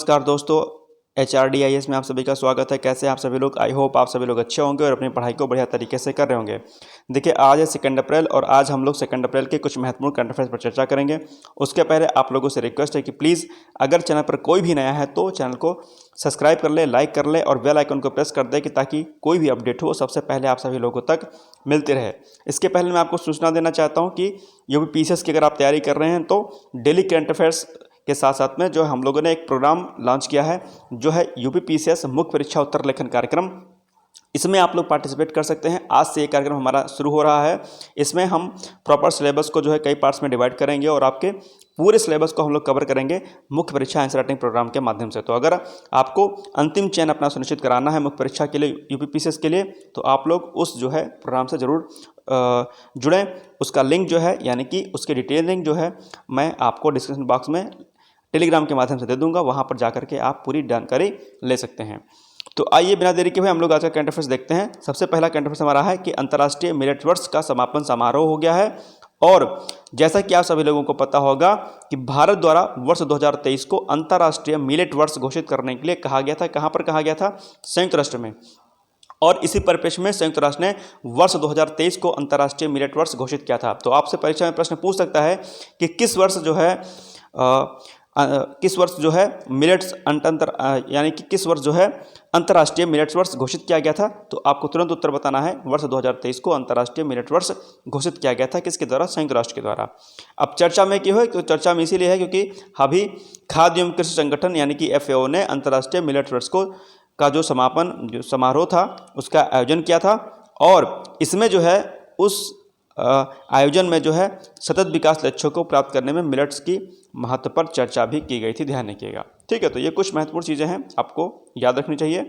नमस्कार दोस्तों, HRDIS में आप सभी का स्वागत है। कैसे हैं आप सभी लोग? आई होप आप सभी लोग अच्छे होंगे और अपनी पढ़ाई को बढ़िया तरीके से कर रहे होंगे। देखिए, आज है 2 अप्रैल और आज हम लोग 2 अप्रैल के कुछ महत्वपूर्ण करंट अफेयर्स पर चर्चा करेंगे। उसके पहले आप लोगों से रिक्वेस्ट है कि प्लीज़ अगर चैनल पर कोई भी नया है तो चैनल को सब्सक्राइब कर ले, लाइक कर ले और बेल आइकन को प्रेस कर दे कि ताकि कोई भी अपडेट हो सबसे पहले आप सभी लोगों तक मिलती रहे। इसके पहले मैं आपको सूचना देना चाहता हूँ कि UPSS की अगर आप तैयारी कर रहे हैं तो डेली करंट अफेयर्स के साथ साथ में जो हम लोगों ने एक प्रोग्राम लॉन्च किया है जो है UPSS मुख्य परीक्षा उत्तर लेखन कार्यक्रम। इसमें आप लोग पार्टिसिपेट कर सकते हैं। आज से ये कार्यक्रम हमारा शुरू हो रहा है। इसमें हम प्रॉपर सिलेबस को जो है कई पार्ट्स में डिवाइड करेंगे और आपके पूरे सिलेबस को हम लोग कवर करेंगे मुख्य परीक्षा आंसर राइटिंग प्रोग्राम के माध्यम से। तो अगर आपको अंतिम चयन अपना सुनिश्चित कराना है मुख्य परीक्षा के लिए, UPSS के लिए, तो आप लोग उस जो है प्रोग्राम से ज़रूर जुड़ें। उसका लिंक जो है यानी कि उसकी डिटेल लिंक जो है मैं आपको डिस्क्रिप्शन बॉक्स में टेलीग्राम के माध्यम से दे दूंगा। वहां पर जाकर के आप पूरी जानकारी ले सकते हैं। तो आइए बिना देरी के हुए हम लोग आज का करंट अफेयर्स देखते हैं। सबसे पहला करंट अफेयर्स हमारा है कि अंतर्राष्ट्रीय मिलेट वर्ष का समापन समारोह हो गया है। और जैसा कि आप सभी लोगों को पता होगा कि भारत द्वारा वर्ष 2023 को अंतर्राष्ट्रीय मिलेट वर्ष घोषित करने के लिए कहा गया था। कहां पर कहा गया था? संयुक्त राष्ट्र में। और इसी परिप्रेक्ष्य में संयुक्त राष्ट्र ने वर्ष 2023 को अंतर्राष्ट्रीय मिलेट वर्ष घोषित किया था। तो आपसे परीक्षा में प्रश्न पूछ सकता है कि किस वर्ष जो है मिलेट्स यानी कि किस वर्ष जो है अंतर्राष्ट्रीय मिलेट्स वर्ष घोषित किया गया था। तो आपको तुरंत उत्तर बताना है। वर्ष 2023 को अंतर्राष्ट्रीय मिलेट वर्ष घोषित किया गया था। किसके द्वारा? संयुक्त राष्ट्र के द्वारा। अब चर्चा में क्यों है? तो चर्चा में इसीलिए है क्योंकि अभी खाद्य एवं कृषि संगठन यानी कि FAO ने अंतर्राष्ट्रीय मिलेट वर्ष का जो समापन समारोह था उसका आयोजन किया था। और इसमें जो है उस आयोजन में जो है सतत विकास लक्ष्यों को प्राप्त करने में मिलेट्स की महत्व पर चर्चा भी की गई थी। ध्यान रखिएगा, ठीक है। तो ये कुछ महत्वपूर्ण चीज़ें हैं, आपको याद रखनी चाहिए।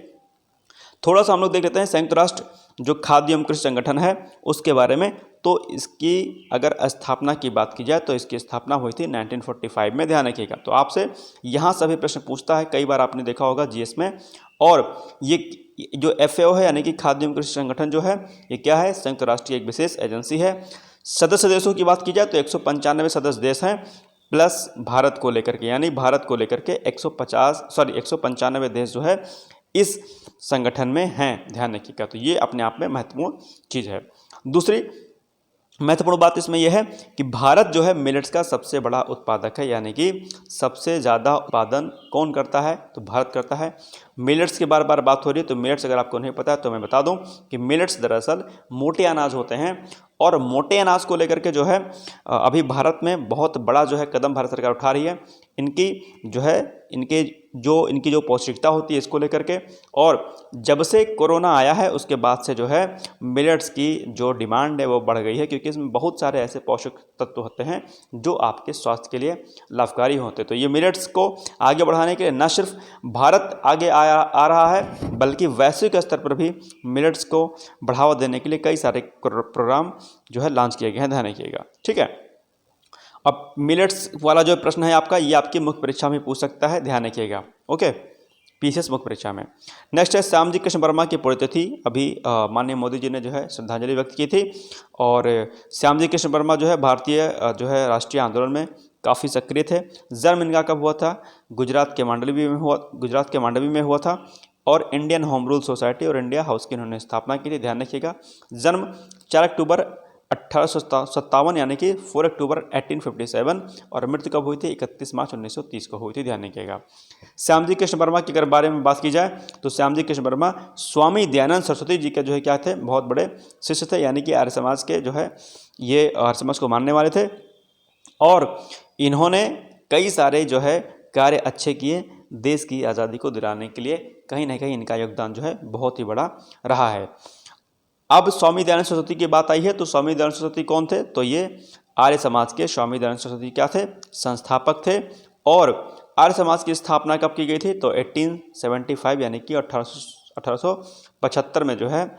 थोड़ा सा हम लोग देख लेते हैं संयुक्त राष्ट्र जो खाद्य एवं कृषि संगठन है उसके बारे में। तो इसकी अगर स्थापना की बात की जाए तो इसकी स्थापना हुई थी 1945 में। ध्यान रखिएगा। तो आपसे यहाँ सभी प्रश्न पूछता है, कई बार आपने देखा होगा GS में। और ये जो FAO है यानी कि खाद्य एवं कृषि संगठन जो है ये क्या है? संयुक्त राष्ट्र की एक विशेष एजेंसी है। सदस्य देशों की बात की जाए तो 195 सदस्य देश हैं प्लस भारत को लेकर के, यानी भारत को लेकर के 195 देश जो है इस संगठन में हैं। ध्यान रखिएगा। तो ये अपने आप में महत्वपूर्ण चीज़ है। दूसरी महत्वपूर्ण बात इसमें यह है कि भारत जो है मिलेट्स का सबसे बड़ा उत्पादक है, यानी कि सबसे ज़्यादा उत्पादन कौन करता है? तो भारत करता है। मिलेट्स की बार बार बात हो रही है, तो मिलेट्स अगर आपको नहीं पता है तो मैं बता दूं कि मिलेट्स दरअसल मोटे अनाज होते हैं। और मोटे अनाज को लेकर के जो है अभी भारत में बहुत बड़ा जो है कदम भारत सरकार उठा रही है। इनकी जो पौष्टिकता होती है इसको लेकर के। और जब से कोरोना आया है उसके बाद से जो है मिलेट्स की जो डिमांड है वो बढ़ गई है, क्योंकि इसमें बहुत सारे ऐसे पोषक तत्व होते हैं जो आपके स्वास्थ्य के लिए लाभकारी होते हैं। तो ये मिलेट्स को आगे बढ़ाने के लिए न सिर्फ भारत आगे आ रहा है बल्कि वैश्विक स्तर पर भी मिलेट्स को बढ़ावा देने के लिए कई सारे प्रोग्राम जो है लॉन्च किए गए हैं। ध्यान रखिएगा, ठीक है। अब मिलेट्स वाला जो प्रश्न है आपका, ये आपकी मुख्य परीक्षा में पूछ सकता है। ध्यान रखिएगा, ओके। PCS मुख्य परीक्षा में। नेक्स्ट है श्यामजी कृष्ण वर्मा की पुण्यतिथि। अभी माननीय मोदी जी ने जो है श्रद्धांजलि व्यक्त की थी। और श्यामजी कृष्ण वर्मा जो है भारतीय जो है राष्ट्रीय आंदोलन में काफ़ी सक्रिय थे। जन्म इनका कब हुआ था? गुजरात के मांडवी में हुआ था। और इंडियन होम रूल सोसाइटी और इंडिया हाउस की इन्होंने स्थापना की थी। ध्यान रखिएगा। जन्म 4 अक्टूबर 1857 यानी कि 4 अक्टूबर 1857। और मृत्यु कब हुई थी? 31 मार्च 1930 को हुई थी। ध्यान रखिएगा। श्यामजी कृष्ण वर्मा के अगर बारे में बात की जाए तो श्यामजी कृष्ण वर्मा स्वामी दयानंद सरस्वती जी के जो है क्या थे? बहुत बड़े शिष्य थे, यानी कि आर्य समाज के जो है ये आर्य समाज को मानने वाले थे। और इन्होंने कई सारे जो है कार्य अच्छे किए। देश की आज़ादी को दिलाने के लिए कहीं ना कहीं इनका योगदान जो है बहुत ही बड़ा रहा है। अब स्वामी दयानंद सरस्वती की बात आई है, तो स्वामी दयानंद सरस्वती कौन थे? तो ये आर्य समाज के स्वामी दयानंद सरस्वती क्या थे? संस्थापक थे। और आर्य समाज की स्थापना कब की गई थी? तो 1875 यानी कि 1875 में जो है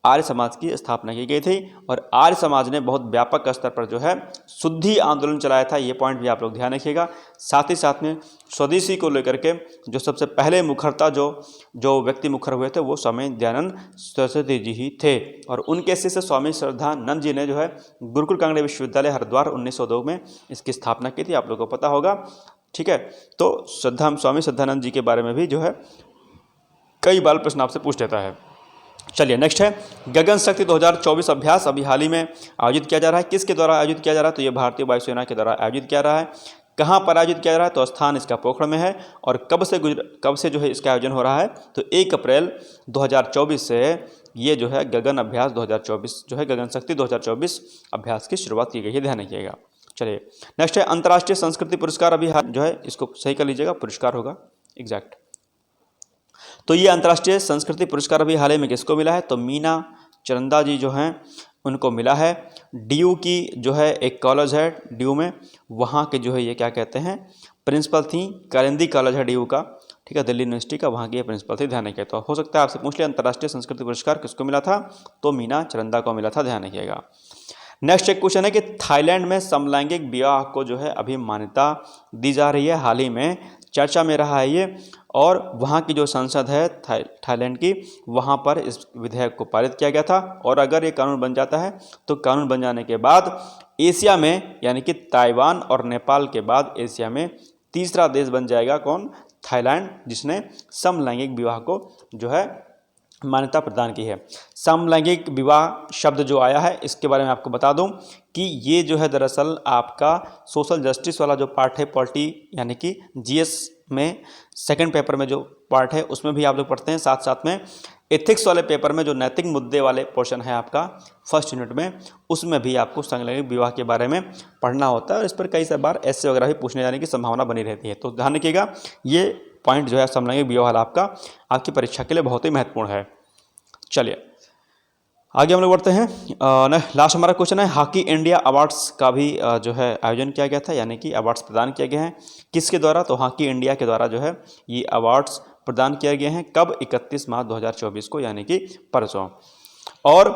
आर्य समाज की स्थापना की गई थी। और आर्य समाज ने बहुत व्यापक स्तर पर जो है शुद्धि आंदोलन चलाया था। ये पॉइंट भी आप लोग ध्यान रखिएगा। साथ ही साथ में स्वदेशी को लेकर के जो सबसे पहले मुखरता जो व्यक्ति मुखर हुए थे वो स्वामी दयानंद सरस्वती जी ही थे। और उनके शिष्य स्वामी श्रद्धानंद जी ने जो है गुरुकुल कांगड़ा विश्वविद्यालय हरिद्वार 1902 में इसकी स्थापना की थी। आप लोगों को पता होगा। ठीक है। तो स्वामी श्रद्धानंद जी के बारे में भी जो है कई बार प्रश्न आपसे पूछ लेता है। चलिए नेक्स्ट है गगन शक्ति 2024 अभ्यास अभी हाल ही में आयोजित किया जा रहा है। किसके द्वारा आयोजित किया जा रहा है? तो ये भारतीय वायुसेना के द्वारा आयोजित किया जा रहा है। कहाँ पर आयोजित किया जा रहा है? तो स्थान इसका पोखरण में है। और कब से जो है इसका आयोजन हो रहा है? तो 1 अप्रैल 2024 से ये जो है गगन अभ्यास 2024 जो है गगन शक्ति 2024 अभ्यास की शुरुआत की गई है, ध्यान रखिएगा। चलिए नेक्स्ट है अंतर्राष्ट्रीय संस्कृति पुरस्कार अभी जो है इसको सही कर लीजिएगा, पुरस्कार होगा एग्जैक्ट। तो ये अंतर्राष्ट्रीय संस्कृति पुरस्कार अभी हाल ही में किसको मिला है? तो मीना चरंदा जी जो हैं उनको मिला है। डीयू की जो है एक कॉलेज है डीयू में, वहाँ के जो है ये क्या कहते हैं प्रिंसिपल थी। कालिंदी कॉलेज है डीयू का, ठीक है, दिल्ली यूनिवर्सिटी का, वहाँ की प्रिंसिपल थी, ध्यान रखिएगा। तो हो सकता है आपसे पूछ लिया अंतर्राष्ट्रीय संस्कृति पुरस्कार किसको मिला था? तो मीना चरंदा को मिला था, ध्यान रखिएगा। नेक्स्ट एक क्वेश्चन है कि थाईलैंड में समलैंगिक विवाह को जो है अभी मान्यता दी जा रही है, हाल ही में चर्चा में रहा है ये। और वहाँ की जो संसद है थाईलैंड की, वहाँ पर इस विधेयक को पारित किया गया था। और अगर ये कानून बन जाता है तो कानून बन जाने के बाद एशिया में यानी कि ताइवान और नेपाल के बाद एशिया में तीसरा देश बन जाएगा कौन? थाईलैंड, जिसने समलैंगिक विवाह को जो है मान्यता प्रदान की है। समलैंगिक विवाह शब्द जो आया है इसके बारे में आपको बता दूं कि ये जो है दरअसल आपका सोशल जस्टिस वाला जो पार्ट है पॉलिटी यानी कि जीएस में सेकंड पेपर में जो पार्ट है उसमें भी आप लोग पढ़ते हैं। साथ साथ में एथिक्स वाले पेपर में जो नैतिक मुद्दे वाले पोर्शन है आपका फर्स्ट यूनिट में, उसमें भी आपको समलैंगिक विवाह के बारे में पढ़ना होता है। और इस पर कई बार ऐसे वगैरह भी पूछने जाने की संभावना बनी रहती है। तो ध्यान रखिएगा ये पॉइंट जो है समलैंगिक विवाह वाला आपकी परीक्षा के लिए बहुत ही महत्वपूर्ण है। चलिए आगे हम लोग बढ़ते हैं। लास्ट हमारा क्वेश्चन है हॉकी इंडिया अवार्ड्स का भी जो है आयोजन किया गया था, यानी कि अवार्ड्स प्रदान किए गए हैं। किसके द्वारा? तो हॉकी इंडिया के द्वारा जो है ये अवार्ड्स प्रदान किए गए हैं। कब? 31 मार्च 2024 को, यानी कि परसों। और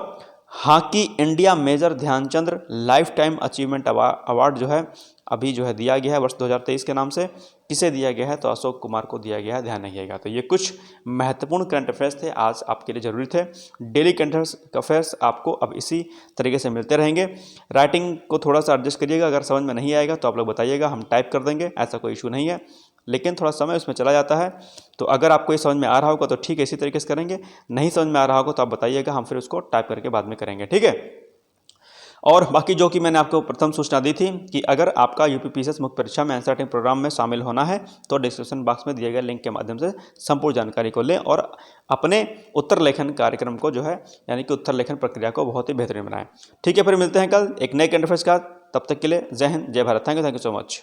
hockey India major Dhyanchand life time achievement award जो है अभी जो है दिया गया है वर्ष 2023 के नाम से। किसे दिया गया है? तो अशोक कुमार को दिया गया है, ध्यान रखिएगा। तो ये कुछ महत्वपूर्ण करंट अफेयर्स थे, आज आपके लिए जरूरी थे। डेली करंट अफेयर्स आपको अब इसी तरीके से मिलते रहेंगे। राइटिंग को थोड़ा सा एडजस्ट करिएगा, अगर समझ में नहीं आएगा तो आप लोग बताइएगा, हम टाइप कर देंगे, ऐसा कोई इशू नहीं है। लेकिन थोड़ा समय उसमें चला जाता है। तो अगर आपको ये समझ में आ रहा होगा तो ठीक है, इसी तरीके से करेंगे। नहीं समझ में आ रहा होगा तो आप बताइएगा, हम फिर उसको टाइप करके बाद में करेंगे, ठीक है। और बाकी जो कि मैंने आपको प्रथम सूचना दी थी कि अगर आपका यूपीपीसीएस मुख्य परीक्षा में आंसर राइटिंग प्रोग्राम में शामिल होना है तो डिस्क्रिप्शन बॉक्स में दिए गए लिंक के माध्यम से संपूर्ण जानकारी को लें और अपने उत्तर लेखन कार्यक्रम को जो है यानी कि उत्तर लेखन प्रक्रिया को बहुत ही बेहतरीन बनाएं। ठीक है, फिर मिलते हैं कल एक नए करंट अफेयर्स का। तब तक के लिए जय हिंद, जय Bharat. Thank you so much.